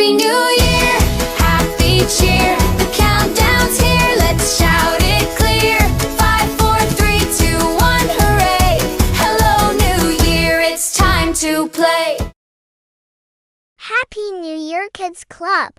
Happy New Year, happy cheer. The countdown's here, let's shout it clear. 5, 4, 3, 2, 1, hooray! Hello, New Year, it's time to play. Happy New Year, Kids Club!